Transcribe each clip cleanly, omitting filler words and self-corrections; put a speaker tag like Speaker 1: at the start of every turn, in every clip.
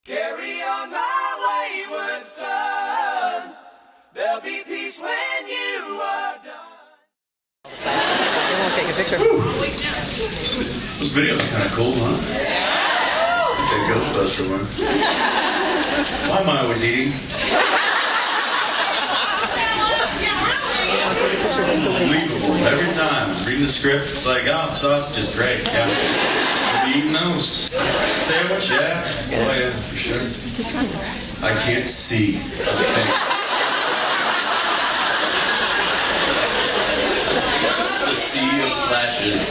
Speaker 1: Carry on my wayward son. There'll be peace when you are done.
Speaker 2: I won't take a picture.
Speaker 3: This video's kind of cool, huh? Okay, Ghostbuster one. Why am I always eating? Unbelievable. Every time I'm reading the script, it's like, oh, sausage is great. Yeah. I'll be eating those. Sandwich, yeah. Oh, yeah, for sure. I can't see a thing. The sea of flashes.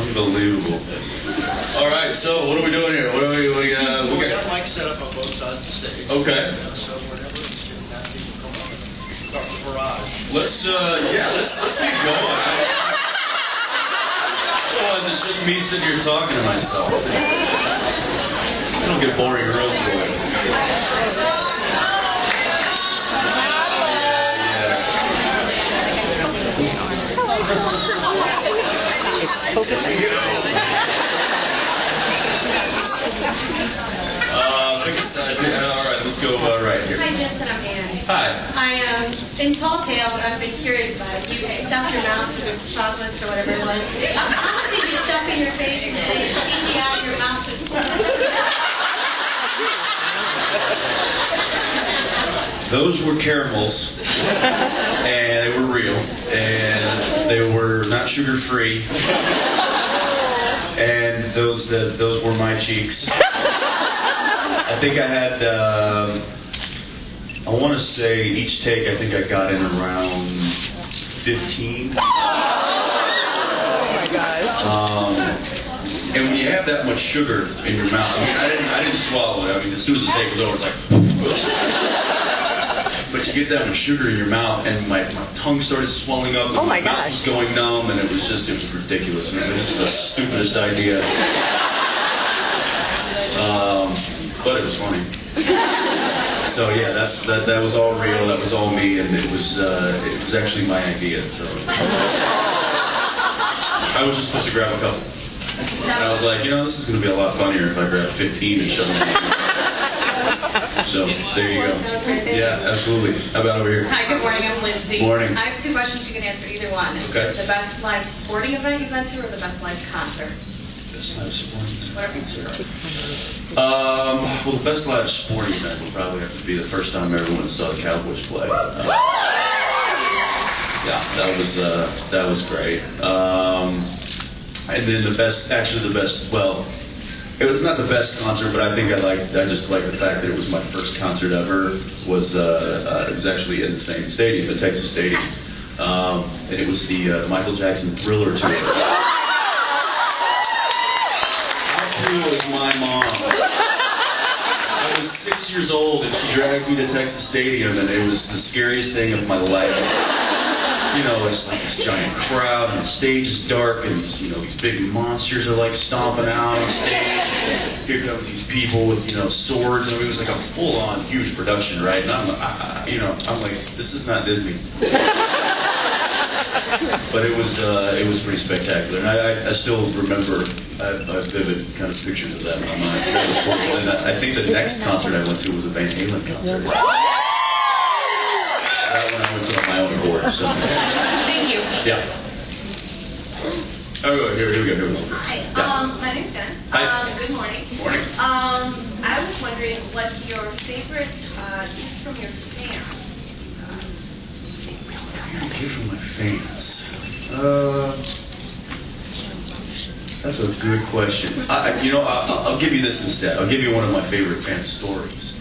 Speaker 3: Unbelievable. All right, so what are we doing here? What are we got
Speaker 4: mics set up on both sides of the stage.
Speaker 3: Okay.
Speaker 4: So whenever you can have people come up and start the barrage.
Speaker 3: Let's keep going. Otherwise, it's just me sitting here talking to myself. It'll get boring real quick.
Speaker 2: Focusing.
Speaker 3: Pick a side. All right, let's go right here.
Speaker 5: Hi, Jensen, I'm Ann.
Speaker 3: Hi.
Speaker 5: In Tall Tales, I've been curious about it. You stuffed your mouth with chocolates or whatever it was. How much did you stuff in your face and say CGI your mouth?
Speaker 3: Those were caramels, and they were real, and they were not sugar-free, and those were my cheeks. I think I had, I want to say each take, I think I got in around 15.
Speaker 2: Oh my gosh.
Speaker 3: And when you have that much sugar in your mouth, I mean, I didn't swallow it. I mean, as soon as the take was over, it's like, but you get that much sugar in your mouth, and my tongue started swelling up, and my mouth was going numb, and it was ridiculous. I mean, this is the stupidest idea. But it was funny. So yeah, that was all real. That was all me, and it was actually my idea. So I was just supposed to grab a couple, and I was like, this is going to be a lot funnier if I grab 15 and shove them. So there you go. Yeah, absolutely. How about over here?
Speaker 6: Hi, good morning. I'm Lindsay.
Speaker 3: Morning.
Speaker 6: I have two questions. You can answer either one.
Speaker 3: Okay.
Speaker 6: The best live sporting event you've been to, or the best live concert?
Speaker 3: Best live sporting
Speaker 6: Whatever.
Speaker 3: Well, the best live sporting event would probably have to be the first time everyone saw the Cowboys play. Yeah, that was great. And then the best, well, it was not the best concert, but I think I just like the fact that it was my first concert ever. It was actually in the same stadium, the Texas Stadium, and it was the Michael Jackson Thriller tour. Who was my mom? I was 6 years old, and she drags me to Texas Stadium, and it was the scariest thing of my life. It's like this giant crowd, and the stage is dark, and these big monsters are like stomping out on stage. Here come these people with swords. I mean, it was like a full-on huge production, right? And I'm like, this is not Disney. But it was pretty spectacular, and I still remember. I have vivid kind of pictures of that in my mind. So that was cool. And I think the next concert I went to was a Van Halen concert. That one I went to on my own accord. So.
Speaker 6: Thank you.
Speaker 3: Yeah. Oh, here we go.
Speaker 5: Hi, my name's Jen.
Speaker 3: Hi.
Speaker 5: Good morning.
Speaker 3: Morning.
Speaker 5: I was wondering what your favorite gift from your fans
Speaker 3: Gift from my fans. That's a good question. I'll give you this instead. I'll give you one of my favorite fan stories.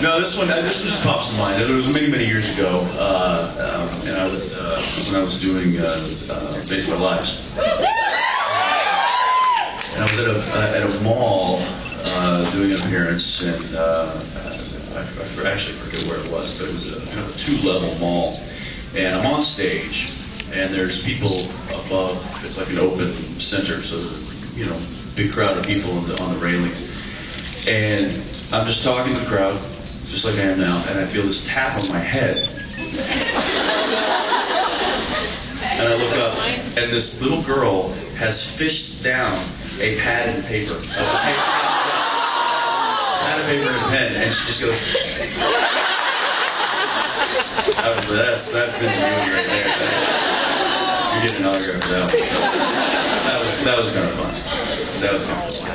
Speaker 3: No, this one just pops in mind. It was many years ago, and I was when I was doing Baseball Lives. And I was at a mall doing an appearance, and I actually forget where it was, but it was a kind of a two-level mall. And I'm on stage, and there's people above. It's like an open center, so big crowd of people on the railings. And I'm just talking to the crowd, just like I am now, and I feel this tap on my head. And I look up, and this little girl has fished down a pad and paper. Pad of paper and a pen, and she just goes. That's in the movie right there. You're getting an autograph for that one. That was kind of fun. That was kind of fun.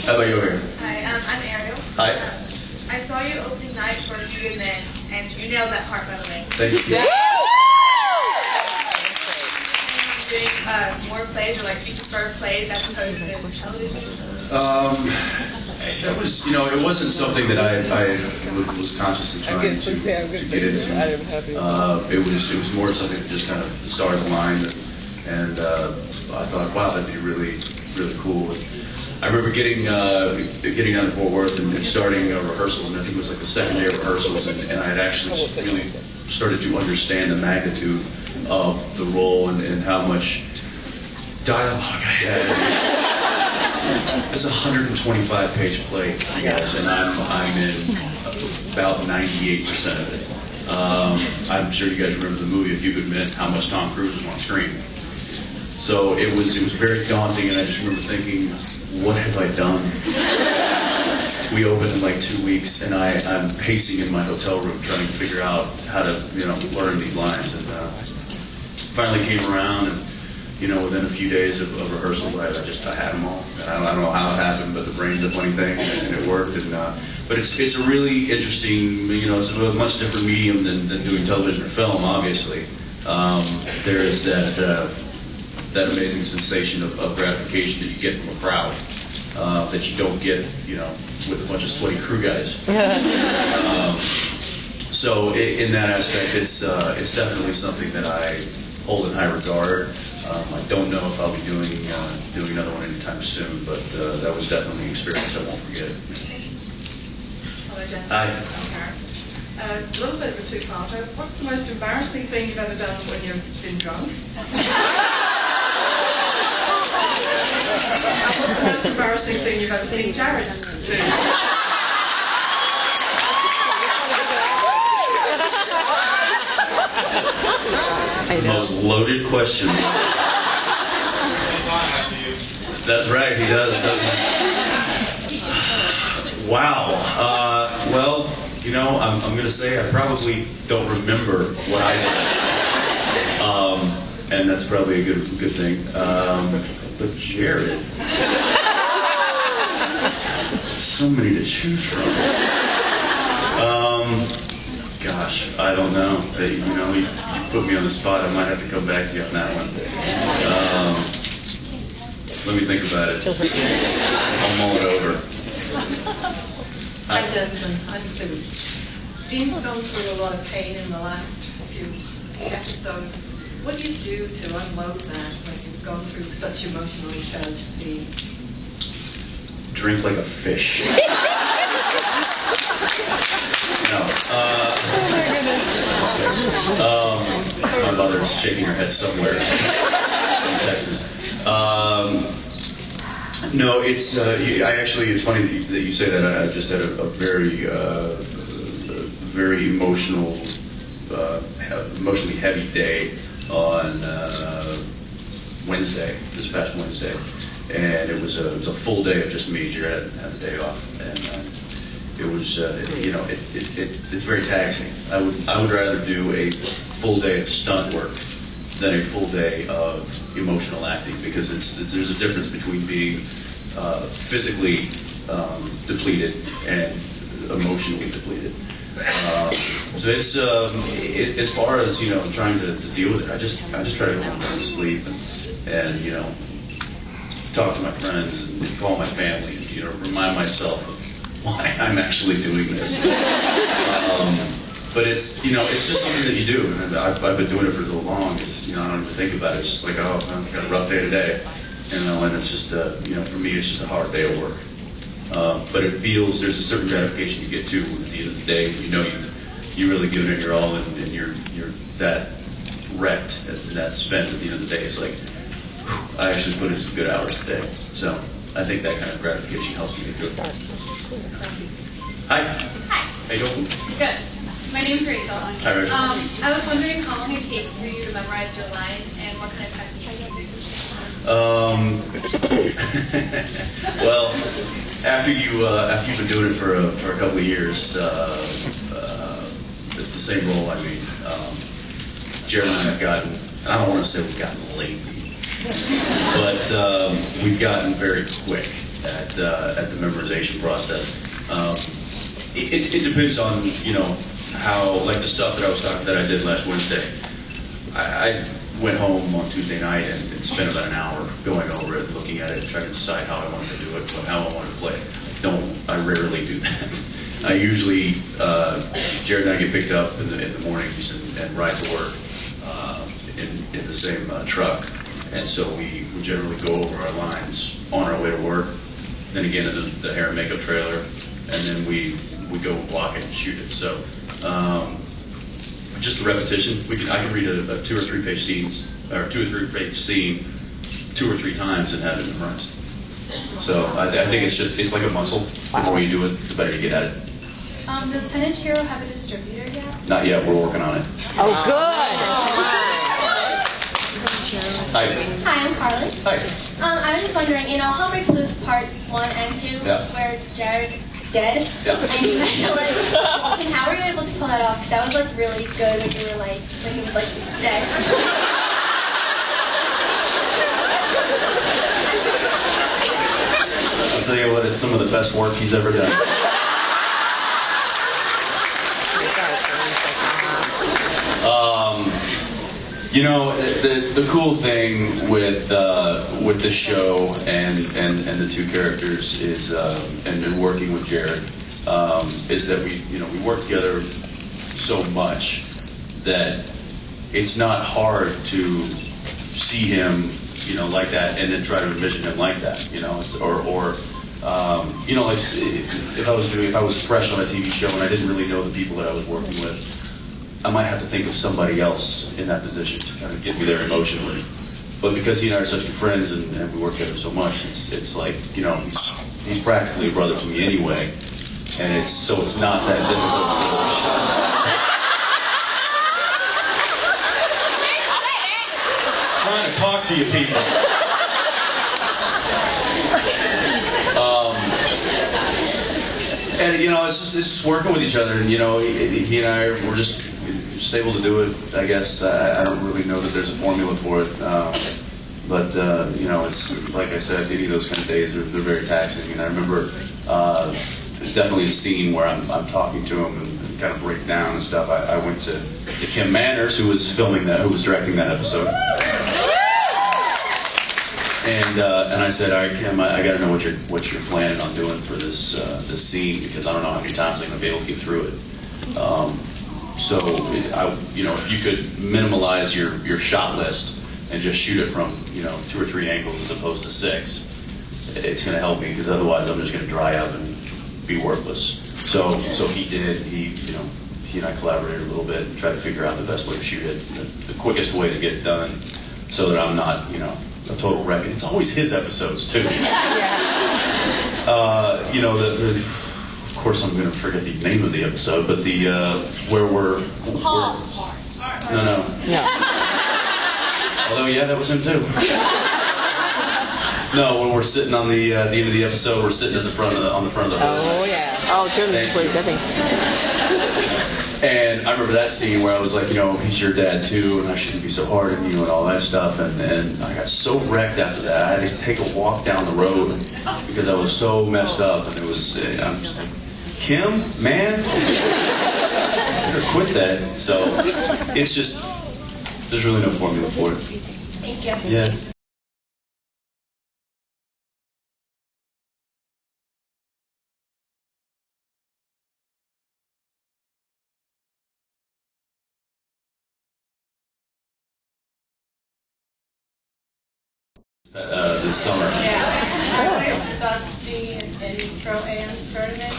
Speaker 3: How about you over here?
Speaker 7: Hi, I'm Ariel.
Speaker 3: Hi.
Speaker 7: I saw you opening night for A Few Good Men, and you nailed that part, by the way.
Speaker 3: Thank you.
Speaker 7: Doing more plays, or like you prefer plays as opposed to television?
Speaker 3: That was, it wasn't something that I was consciously trying to get into. It was more something that just kind of started the line, and I thought, wow, that'd be really, really cool. And I remember getting down to Fort Worth and starting a rehearsal, and I think it was like the second day of rehearsals, and I had actually really started to understand the magnitude of the role and how much dialogue I had. It's a 125-page play, you guys, and I'm in about 98% of it. I'm sure you guys remember the movie A Few Good Men, how much Tom Cruise was on screen. So it was very daunting, and I just remember thinking, what have I done? We opened in like 2 weeks, and I'm pacing in my hotel room trying to figure out how to learn these lines, and finally came around, and within a few days of rehearsal, I had them all. And I don't know how it happened, but the brain's a funny thing, and it worked. And but it's a really interesting, it's a much different medium than doing television or film. Obviously, there is that amazing sensation of gratification that you get from a crowd that you don't get, with a bunch of sweaty crew guys. So in that aspect, it's definitely something that I hold in high regard. I don't know if I'll be doing another one anytime soon, but that was definitely an experience I won't forget.
Speaker 7: Hello, Jensen.
Speaker 3: Hi.
Speaker 7: A little bit of a two-parter. What's the most embarrassing thing you've ever done when you've been drunk? And what's the most embarrassing thing you've ever seen Jared do?
Speaker 3: The most loaded question. That's right, he does, doesn't he? Wow. Well, I'm going to say I probably don't remember what I did. And that's probably a good thing. But Jared, so many to choose from. Gosh, I don't know. You put me on the spot. I might have to come back to you on that one. Let me think about it. I'll mull it over.
Speaker 6: Hi, Jensen. I'm Sue. Dean's gone through a lot of pain in the last few episodes. What do you do to unload that when you've gone through such emotionally charged scenes?
Speaker 3: Drink like a fish. No. My mother's shaking her head somewhere in Texas. No, it's it's funny that you say that. I just had a very emotionally heavy day on this past Wednesday, and it was a full day of just me. Jared had the day off, and it was it's very taxing. I would rather do a full day of stunt work than a full day of emotional acting, because there's a difference between being physically depleted and emotionally depleted. So it's as far as trying to deal with it, I just try to go home and sleep and talk to my friends and call my family and remind myself of why I'm actually doing this. But it's just something that you do, and I've been doing it for so long. It's I don't even think about it. It's just like, oh, I've got a rough day today, and it's just for me it's just a hard day of work. But there's a certain gratification you get too at the end of the day. You really giving it your all, and you're that wrecked and that spent at the end of the day. It's like, whew, I actually put in some good hours today. So I think that kind of gratification helps me get through it. Hi.
Speaker 8: Hi.
Speaker 3: How you doing?
Speaker 8: Good. My name's Rachel.
Speaker 3: Hi, Rachel.
Speaker 8: I was wondering how long it takes for you to memorize your lines and what kind of techniques you use.
Speaker 3: Well, after you've been doing it for a couple of years, the same role. I mean, Jared and I have gotten. I don't want to say we've gotten lazy, but we've gotten very quick at the memorization process. It depends on how, like the stuff that I did last Wednesday. I went home on Tuesday night and spent about an hour going over it, looking at it, trying to decide how I wanted to do it, how I wanted to play it. I rarely do that. I usually, Jared and I get picked up in the mornings and ride to work in the same truck. And so we generally go over our lines on our way to work, then again in the hair and makeup trailer, and then we go block it and shoot it. So just a repetition. I can read a 2 or 3 page scenes, or 2 or 3 page scene 2 or 3 times and have it memorized. So I think it's like a muscle. The more you do it, the better you get at it.
Speaker 8: Does Hero have a distributor yet?
Speaker 3: Not yet. We're working on it.
Speaker 2: Oh, good.
Speaker 3: Hi.
Speaker 8: Hi, I'm Carly.
Speaker 3: Hi.
Speaker 8: I was just wondering, Hell Breaks Loose Part 1 and 2,
Speaker 3: Yeah.
Speaker 8: where Jared's dead,
Speaker 3: Yeah.
Speaker 8: and you had to walk, and how were you able to pull that off? Because that was really good when you were when he was dead.
Speaker 3: I'll tell you what, it's some of the best work he's ever done. The cool thing with the show and the 2 characters is and working with Jared is that we work together so much that it's not hard to see him like that and then try to envision him like that if I was fresh on a TV show and I didn't really know the people that I was working with, I might have to think of somebody else in that position to kind of get me there emotionally. But because he and I are such good friends and we work together so much, it's like, he's practically a brother to me anyway. And it's not that difficult to trying to talk to you people. And it's just working with each other, and he and I we're just able to do it. I guess I don't really know that there's a formula for it, but it's like I said, any of those kind of days they're very taxing. And I remember definitely the scene where I'm talking to him and kind of break down and stuff. I went to Kim Manners, who was directing that episode. And I said, all right, Kim, I got to know what you're planning on doing for this scene, because I don't know how many times I'm going to be able to get through it. So if you could minimalize your shot list and just shoot it from 2 or 3 angles as opposed to 6, it's going to help me, because otherwise I'm just going to dry up and be worthless. So he did. He and I collaborated a little bit and tried to figure out the best way to shoot it, the quickest way to get it done, so that I'm not a total wreck. It's always his episodes too. Of course I'm going to forget the name of the episode, but where we're no. Although that was him too. No, when we're sitting on the end of the episode, we're sitting on the front of the horse.
Speaker 2: Oh yeah. Oh, Jeremy played that thing.
Speaker 3: And I remember that scene where I was like, he's your dad too, and I shouldn't be so hard on you and all that stuff. And I got so wrecked after that. I had to take a walk down the road because I was so messed up. And I'm just like, Kim, man, you better quit that. So it's just, there's really no formula for it.
Speaker 8: Thank you.
Speaker 3: Yeah. This summer.
Speaker 7: About being an pro-am tournament.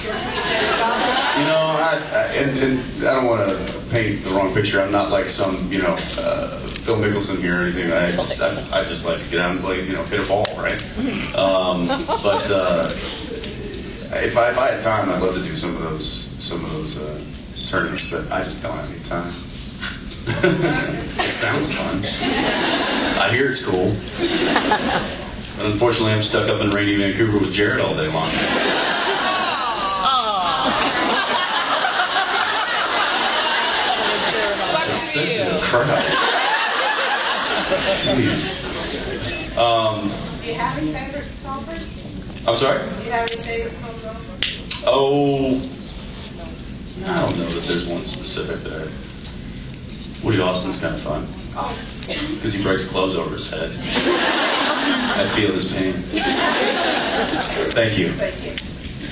Speaker 3: I don't want to paint the wrong picture. I'm not like some, Phil Mickelson here or anything. I just like to get out and play, hit a ball, right? But if I had time, I'd love to do some of those tournaments, but I just don't have any time. It sounds fun. I hear it's cool. But unfortunately, I'm stuck up in rainy Vancouver with Jared all day long. Sensitive crowd. Jeez.
Speaker 7: Do you have any favorite golfers?
Speaker 3: I'm sorry?
Speaker 7: Do you have any favorite golfers?
Speaker 3: Oh, I don't know that there's one specific that I... Woody Austin's kind of fun. Because he breaks clubs over his head. I feel his pain. Thank you.
Speaker 7: Thank you.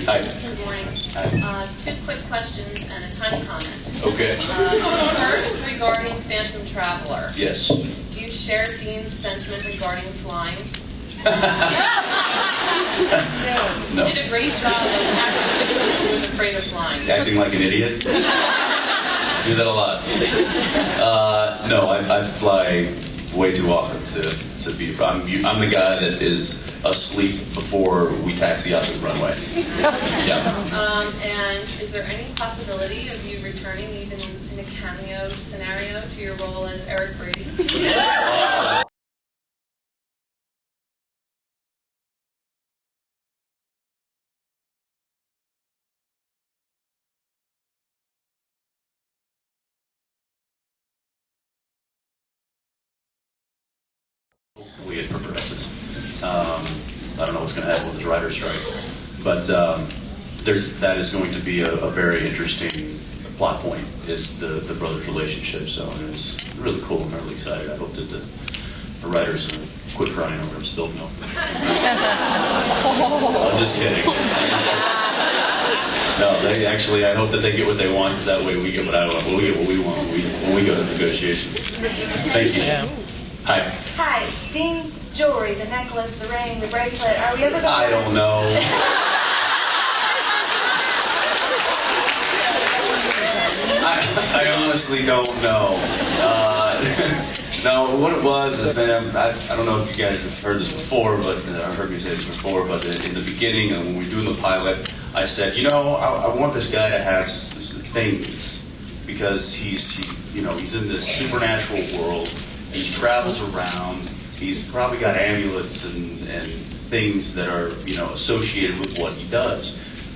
Speaker 3: Hi.
Speaker 9: Good morning.
Speaker 3: Hi.
Speaker 9: 2 quick questions and a tiny comment.
Speaker 3: Okay.
Speaker 9: First, regarding Phantom Traveler.
Speaker 3: Yes.
Speaker 9: Do you share Dean's sentiment regarding flying?
Speaker 3: No.
Speaker 9: You did a great job of acting who was afraid of flying.
Speaker 3: Acting like an idiot? Do that a lot. No, I fly way too often to be. I'm the guy that is asleep before we taxi out to the runway. Yeah.
Speaker 9: And is there any possibility of you returning, even in a cameo scenario, to your role as Eric Brady?
Speaker 3: Hopefully it progresses. I don't know what's going to happen with this writer's strike, but that is going to be a very interesting plot point, is the brothers' relationship. So it's really cool. I'm really excited. I hope that the writers quit crying over spilled milk. I'm just kidding. No, they actually, I hope that they get what they want, because that way we get what I want. We'll get what we want when we go to negotiations. Thank you. Yeah. Hi.
Speaker 8: Hi, Dean's jewelry, the necklace, the ring, the bracelet. Are we ever going to...
Speaker 3: I don't know. I honestly don't know. No, what it was is, and I don't know if you guys have heard this before, but I've heard you say this before, but in the beginning, when we were doing the pilot, I said, I want this guy to have things, because he's in this supernatural world. He travels around. He's probably got amulets and things that are, associated with what he does.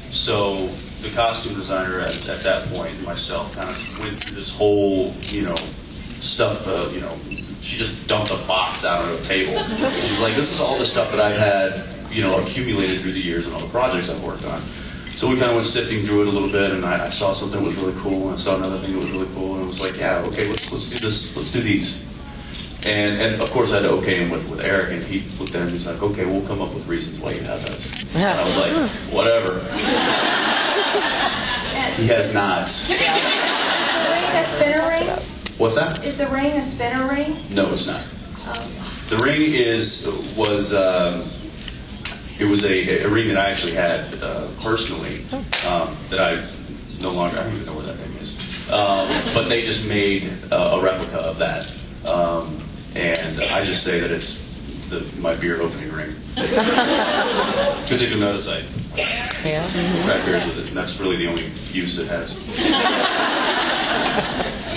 Speaker 3: So the costume designer at that point, myself, kind of went through this whole, stuff. She just dumped a box out on a table. She's like, this is all the stuff that I've had, accumulated through the years and all the projects I've worked on. So we kind of went sifting through it a little bit, and I saw something that was really cool, and I saw another thing that was really cool, and I was like, yeah, okay, let's do this. Let's do these. And of course I had to okay him with Eric, and he looked at him and he's like, okay, we'll come up with reasons why you have those. And I was like, whatever. He has not.
Speaker 8: Is the ring a spinner ring?
Speaker 3: What's that?
Speaker 8: Is the ring a spinner ring?
Speaker 3: No, it's not.
Speaker 8: Oh.
Speaker 3: The ring it was a ring that I actually had personally, that I don't even know where that ring is. But they just made a replica of that. And I just say that it's my beer opening ring. Because if you notice, I crack beers with it, and that's really the only use it has.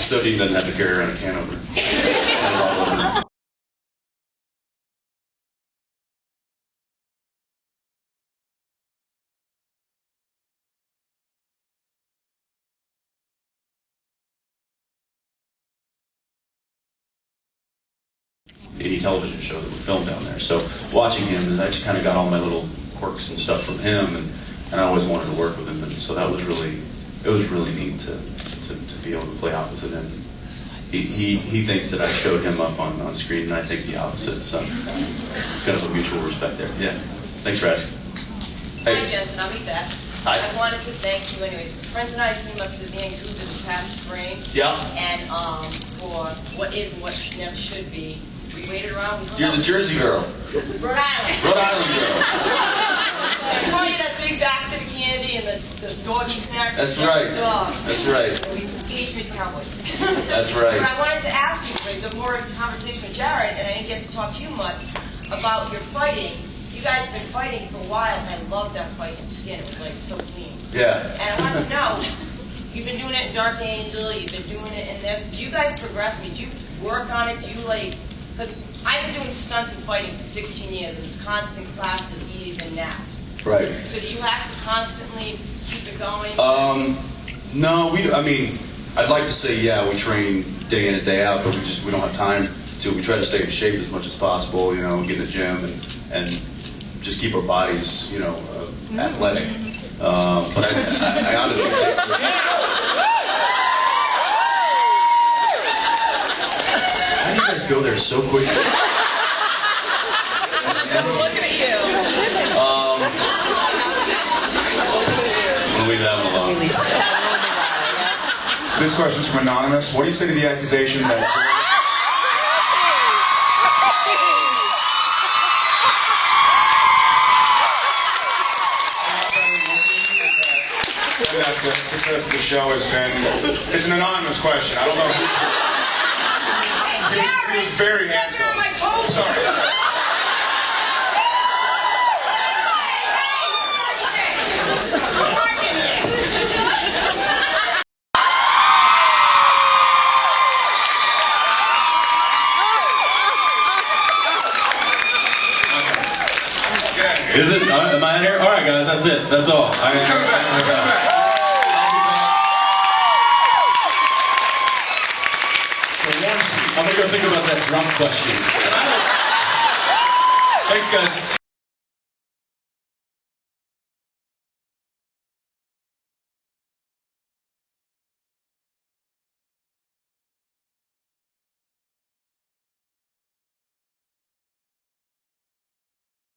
Speaker 3: So he doesn't have to carry around a can opener. Any television show that we filmed down there. So watching him, I just kind of got all my little quirks and stuff from him, and I always wanted to work with him, and so it was really neat to be able to play opposite him. He thinks that I showed him up on screen, and I think the opposite. So it's kind of a mutual respect there. Yeah. Thanks for asking. Hey.
Speaker 10: Hi, Jensen. I'll be back.
Speaker 3: Hi.
Speaker 10: I wanted to thank you anyways. Friends and I came up to Vancouver this past spring.
Speaker 3: Yeah.
Speaker 10: And for what is and what never should be, we waited around.
Speaker 3: You're the Jersey girl.
Speaker 10: Rhode Island.
Speaker 3: Rhode Island girl.
Speaker 10: We brought you that big basket of candy and the doggy snacks.
Speaker 3: That's right.
Speaker 10: Dog.
Speaker 3: That's right.
Speaker 10: And we Patriots Cowboys.
Speaker 3: That's right.
Speaker 10: But I wanted to ask you, like, the more conversation with Jared, and I didn't get to talk to you much about your fighting. you guys have been fighting for a while, and I love that fight in Skin. It was like so clean.
Speaker 3: Yeah.
Speaker 10: And I wanted to know, you've been doing it in Dark Angel, you've been doing it in this. Do you guys progress? I mean, do you work on it? Do you because I've been doing stunts and fighting for 16 years, and it's constant classes even now.
Speaker 3: Right.
Speaker 10: So do you have to constantly keep it going?
Speaker 3: No, I mean, I'd like to say, yeah, we train day in and day out, but we don't have time to. We try to stay in shape as much as possible, get in the gym and just keep our bodies, athletic. But I honestly how do you guys go there so quickly?
Speaker 10: I'm looking at you.
Speaker 3: We'll leave that one alone.
Speaker 11: This question's from Anonymous. What do you say to the accusation that... that the success of the show has been... It's an anonymous question. I don't know. He was very handsome. Sorry.
Speaker 3: Is it? Am I in here? All right, guys, that's it. That's all.
Speaker 11: He's coming back. He's coming back.
Speaker 3: I'm gonna go think about that drunk question. Thanks, guys.